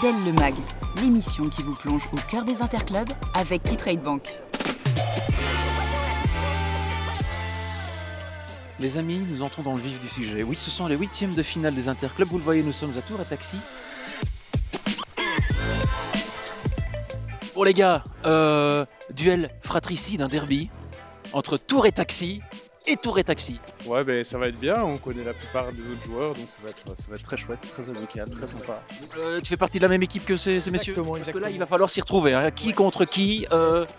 Padel le Mag, l'émission qui vous plonge au cœur des interclubs avec KeyTrade Bank. Les amis, nous entrons dans le vif du sujet. Oui, ce sont les 8e de finale des interclubs. Vous le voyez, nous sommes à Tour et Taxis. Bon les gars, duel fratricide, un derby entre Tour et Taxis et Tour et Taxis. Ouais, ben ça va être bien, on connaît la plupart des autres joueurs, donc ça va être très chouette, très amical, très sympa. Tu fais partie de la même équipe que ces messieurs? Exactement, Parce que là, il va falloir s'y retrouver. Hein. Qui contre qui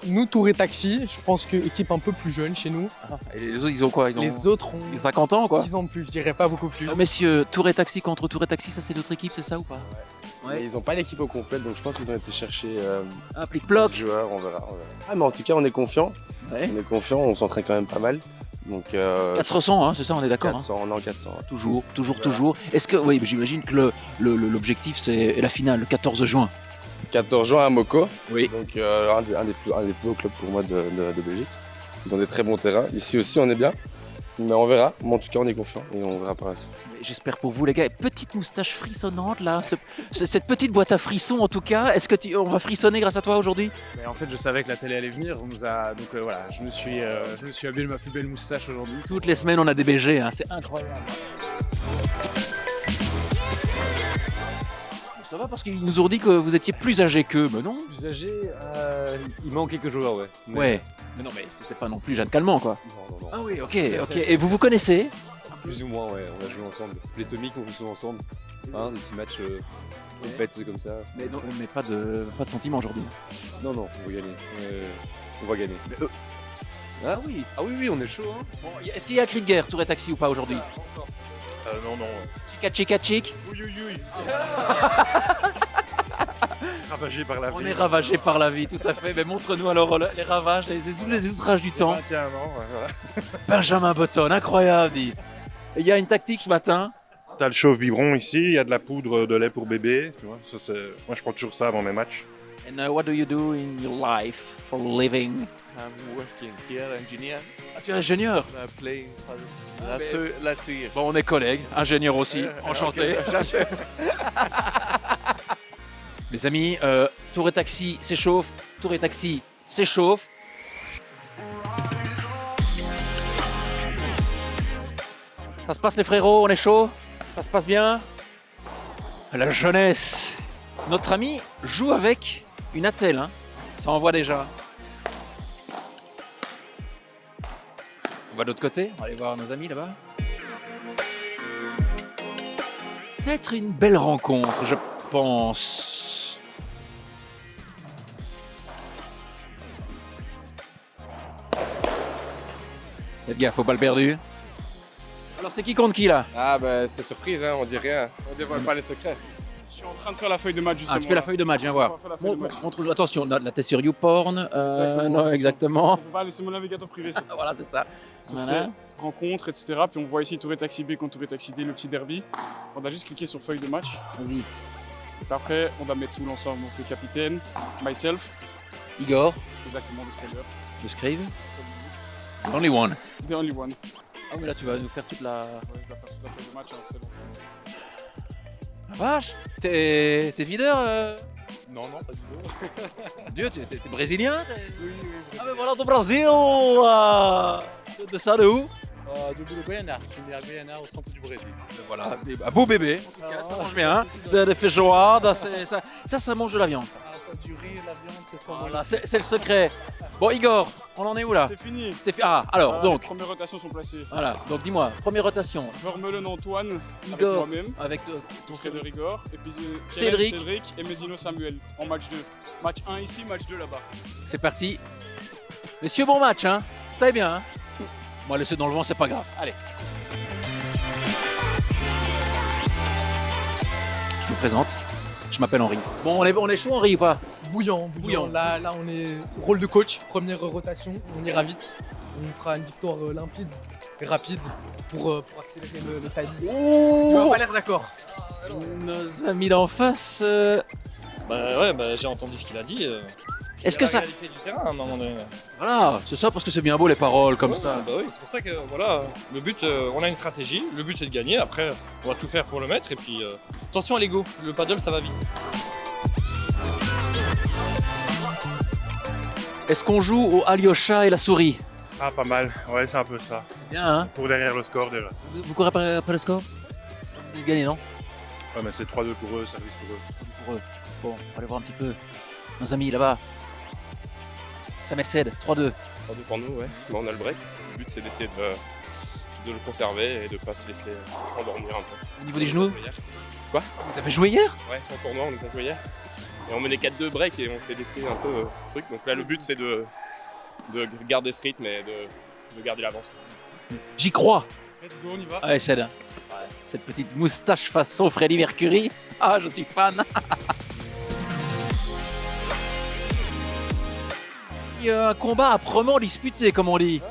Nous, Tour et Taxis, je pense que équipe un peu plus jeune chez nous. Et les autres, ils ont quoi? Les autres ont 50 ans, quoi. 10 ans de plus, je dirais pas beaucoup plus. Messieurs, Tour et Taxis contre Tour et Taxis, ça c'est d'autres équipes, c'est ça ou pas? Ouais. Ils n'ont pas l'équipe au complet, donc je pense qu'ils ont été chercher Un plic-ploc. des joueurs, on verra. Ah, mais en tout cas, on est confiant. Ouais. On est confiant, on s'entraîne quand même pas mal. Donc, 400, hein, c'est ça, on est d'accord. 400, on est en 400. Hein. Toujours. Est-ce que, oui, j'imagine que l'objectif c'est la finale, le 14 juin. 14 juin à Moco, Oui. donc un des plus hauts clubs pour moi de Belgique. Ils ont des très bons terrains. Ici aussi, on est bien. Mais on verra. Mais en tout cas, on est confiant et on verra par la suite. J'espère pour vous, les gars. Petite moustache frissonnante, là. Cette petite boîte à frissons, en tout cas. Est-ce que on va frissonner grâce à toi aujourd'hui? Mais en fait, je savais que la télé allait venir, donc voilà, je me suis habillé de ma plus belle moustache aujourd'hui. Toutes les semaines, on a des BG, hein. C'est incroyable. Ça va parce qu'ils nous ont dit que vous étiez plus âgé qu'eux, mais non? Plus âgé, il manque quelques joueurs, ouais. Ouais. Mais non, mais c'est pas non plus Jeanne Calment, quoi. Non. Ah oui, ok. Et vous connaissez? Plus ou moins, ouais, on a joué ensemble. Les Tomiques, on joue souvent ensemble. Hein, des petits matchs compètes comme ça. Mais pas de sentiment aujourd'hui. Non, on va gagner. On va gagner. Mais Ah oui, on est chaud. Hein. Bon, est-ce qu'il y a un cri de guerre, Tour et Taxis ou pas aujourd'hui? Non. Chica. Ravagé par la vie. On est ravagé par la vie, tout à fait. Mais montre-nous alors les ravages, les outrages du temps. 21 ans, voilà. Benjamin Button, incroyable, dit. Et il y a une tactique ce matin. T'as le chauffe biberon ici, il y a de la poudre de lait pour bébé. Tu vois, moi, je prends toujours ça avant mes matchs. And what do you do in your life for living? I'm working here, engineer. Ah, tu es ingénieur? Playing for last two years. Bon, on est collègues, ingénieur aussi, enchanté. Les amis, Tour et Taxis s'échauffe, Tour et Taxis s'échauffe. Ça se passe les frérots, on est chaud? Ça se passe bien? La jeunesse. Notre ami joue avec une attelle, hein. Ça envoie déjà. On va de l'autre côté, on va aller voir nos amis là-bas. Ça va être une belle rencontre, je pense. Faites gaffe, faut pas le perdu. Alors c'est qui contre qui là? Ah, ben c'est surprise, hein, on dit rien. On dévoile pas les secrets. Je suis en train de faire la feuille de match justement. Ah, tu fais la feuille de match, viens voir. On va faire la feuille de match. Montre-nous, attention, là t'es sur YouPorn. Exactement. Non, exactement. On peut pas laisser mon navigateur privé. C'est Voilà, c'est ça. c'est rencontre, etc. Puis on voit ici Tour et Taxi B contre Tour et Taxi D, le petit derby. On a juste cliqué sur feuille de match. Vas-y. Et après, on va mettre tout l'ensemble. Donc le capitaine, myself, Igor, exactement, de Skyler. de Scrive. Only one. The only one. Ah mais là tu vas nous faire toute la... Ouais, je vais faire toute la feuille de match, hein, c'est l'ensemble. La vache. T'es videur Non, pas du tout. Dieu, t'es brésilien? Oui. Ah mais voilà, do Brasil de ça de où? Du Guiana. Je suis né à Guiana, au centre du Brésil. Voilà, un beau bébé. En tout cas, ça mange bien. Hein. Des feijoada, ça mange de la viande. Ça. Ça, du riz, la viande, c'est ça. Voilà, c'est le secret. Bon Igor, on en est où là? C'est fini. Ah, alors Voilà, donc, les premières rotations sont placées. voilà, donc dis-moi, première rotation. Vermeulen Antoine, avec Igor, moi-même, avec ton Cédric Igor, et puis Cédric. Cédric et Mesino Samuel en match 2. Match 1 ici, match 2 là-bas. C'est parti. Messieurs, bon match, hein? Très bien, hein? Moi, laisser dans le vent, c'est pas grave. Allez. Je me présente. Je m'appelle Henri. Bon, on est chaud, Henri, ou pas? Bouillant. Là, on est rôle de coach, première rotation, on ira vite. On fera une victoire limpide et rapide pour accélérer le timing. Tu n'as pas l'air d'accord. Nos amis d'en face. J'ai entendu ce qu'il a dit. Est-ce que ça. La réalité du terrain à un moment donné. Voilà, c'est ça parce que c'est bien beau les paroles comme ça. Bah oui, c'est pour ça que voilà, le but, on a une stratégie, le but c'est de gagner, après on va tout faire pour le mettre et puis attention à l'ego, le paddle ça va vite. Est-ce qu'on joue au Alyosha et la souris? Ah, pas mal. Ouais, c'est un peu ça. C'est bien, hein? Pour derrière le score déjà. Vous courez après le score? Vous gagnez, non? Ouais, mais c'est 3-2 pour eux, service pour eux. Pour eux. Bon, on va aller voir un petit peu nos amis là-bas. Ça m'excède, 3-2. 3-2 pour nous, ouais. Mais on a le break. Le but, c'est d'essayer de le conserver et de ne pas se laisser endormir un peu. Au niveau des genoux? Quoi? Vous avez joué hier? Ouais, en tournoi, on les a joués hier. Et on menait 4-2 break et on s'est laissé un peu truc. Donc là, le but, c'est de garder ce rythme et de garder l'avance. J'y crois! Let's go, on y va. Ah, Ced. Cette petite moustache façon Freddie Mercury. Ah, je suis fan! Il y a un combat âprement disputé, comme on dit.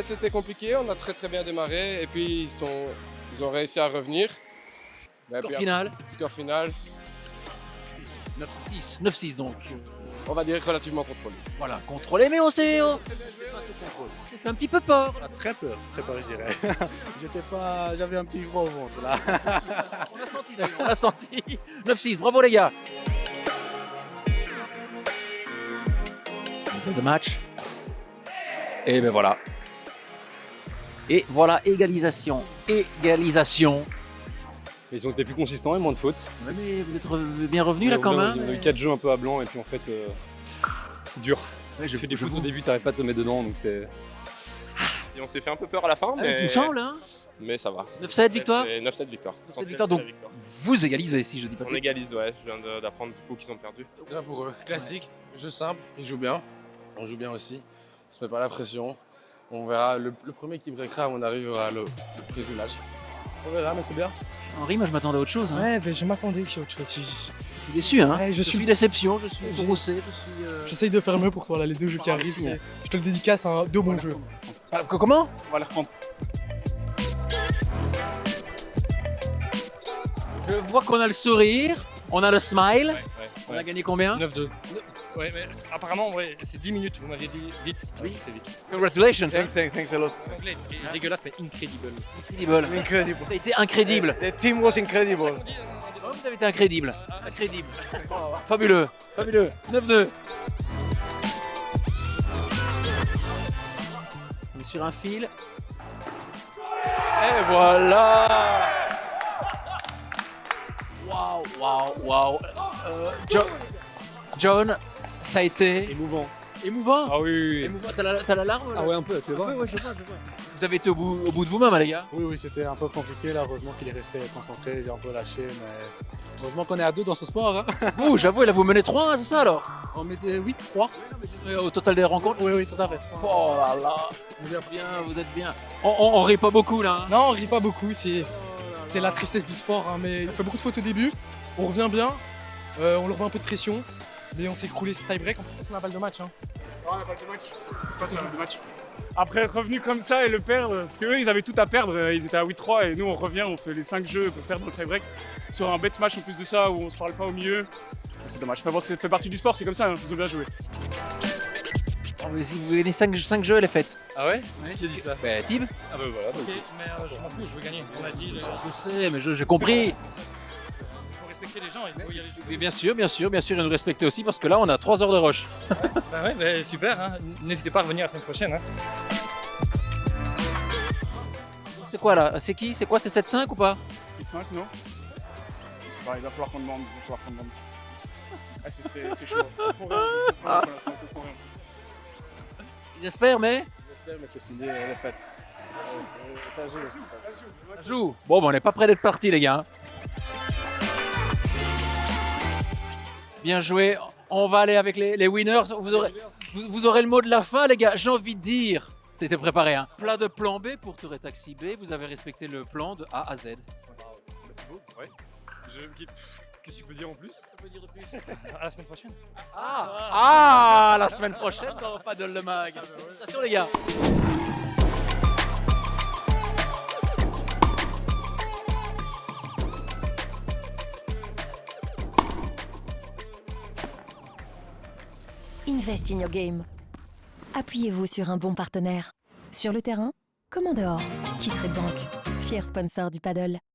C'était compliqué, on a très bien démarré et puis ils ont réussi à revenir. Score final? Score final, 9-6. 9-6 donc. on va dire relativement contrôlé. Voilà, contrôlé, mais on s'est fait un petit peu peur. Très peur, je dirais. J'avais un petit gros au ventre là. On l'a senti d'ailleurs, on l'a senti. 9-6, bravo les gars. De match. Et ben voilà. Et voilà, égalisation. Égalisation. Ils ont été plus consistants et moins de fautes. Ouais, mais vous êtes bien revenus là quand même. On a eu 4 jeux un peu à blanc et puis en fait, c'est dur. Ouais, Tu fais des fautes au début, t'arrives pas à te mettre dedans donc c'est. Et on s'est fait un peu peur à la fin, Il me semble, hein. Mais ça va. 9-7 victoire. 9-7 victoire. 9-7 victoire, donc vous égalisez si je dis pas de On bêtises. égalise, ouais. Je viens d'apprendre du coup qu'ils ont perdu. Bien pour eux. Classique, jeu simple, ils jouent bien. On joue bien aussi. On se met pas la pression. On verra, le premier qui breakera, on arrivera le prix du match. On verra, mais c'est bien. Henri, moi je m'attendais à autre chose. Hein. Ouais, ben, je m'attendais aussi à autre chose. Je suis déçu, hein. Ouais, je suis déception, je suis broussé, J'essaye de faire mieux pour toi, là, les deux jeux qui arrivent. merci. Je te le dédicace, hein, deux bons jeux. Ah, comment? On va les reprendre. Je vois qu'on a le sourire, on a le smile. On a gagné combien? 9-2. Ouais, mais apparemment, ouais, c'est 10 minutes, vous m'aviez dit vite. Oui, c'est vite. Congratulations. Thanks a lot. En anglais, dégueulasse, mais incredible. Incredible. Incredible. Ça a été incrédible. The team was incredible. Oh, vous avez été incrédible. Incrédible. Fabuleux. Fabuleux. 9-2. On est sur un fil. Et voilà. Waouh. John, ça a été Émouvant. émouvant. Ah oui. Émouvant. T'as la larme là? Ah ouais, un peu, tu vois. Ouais, je vois. Vous avez été au bout de vous-même, hein, les gars. Oui, c'était un peu compliqué là. Heureusement qu'il est resté concentré, il a un peu lâché, mais heureusement qu'on est à deux dans ce sport. Hein. Vous, j'avoue, là, vous menez 3, hein, c'est ça alors? On met 8-3. Au total des rencontres? Oui, tout à fait. Oh là là. Vous êtes bien. On rit pas beaucoup là. Hein. Non, on rit pas beaucoup, c'est la tristesse du sport, hein, mais il fait beaucoup de fautes au début. On revient bien, on leur met un peu de pression, mais on s'est écroulé sur tie-break. En plus, on a balle de match. Hein. Ouais, on a pas de match. Ça, c'est le match. Après être revenu comme ça et le perdre, parce qu'eux ils avaient tout à perdre, ils étaient à 8-3 et nous on revient, on fait les 5 jeux pour perdre le tie-break sur un bet match en plus de ça où on se parle pas au milieu. C'est dommage. Mais bon, ça fait partie du sport, c'est comme ça, hein. Ils ont bien joué. Si vous gagnez 5 jeux, elle est faite. Ah ouais? Qui a dit ça? Bah, Tib. Ah bah voilà. Ok, mais je m'en fous, je veux gagner. On a dit, il Je sais, mais j'ai compris. faut respecter les gens, il faut y aller. Mais bien sûr, et nous respecter aussi parce que là on a 3 heures de rush. Bah ouais, bah super, hein. N'hésitez pas à revenir la semaine prochaine. Hein. C'est quoi là? C'est qui? C'est quoi? C'est 7-5 ou pas? 7-5, non? C'est pas, il va falloir qu'on demande. Ah, c'est chaud. Pour rien, c'est un peu pour rien. J'espère, mais. J'espère, mais c'est fini, elle est faite. Ça joue. Ça joue. Bon, on n'est pas près d'être parti, les gars. Bien joué. On va aller avec les winners. Vous aurez le mot de la fin, les gars. J'ai envie de dire. C'était préparé, hein. Plat de plan B pour Touré Taxi B. Vous avez respecté le plan de A à Z. C'est beau, ouais. Qu'est-ce que tu peux dire en plus? À la semaine prochaine. La semaine prochaine dans Paddle le Mag. Attention, les gars. Invest in your game. Appuyez-vous sur un bon partenaire. Sur le terrain, comme en dehors. Qui Trade Bank, fier sponsor du paddle.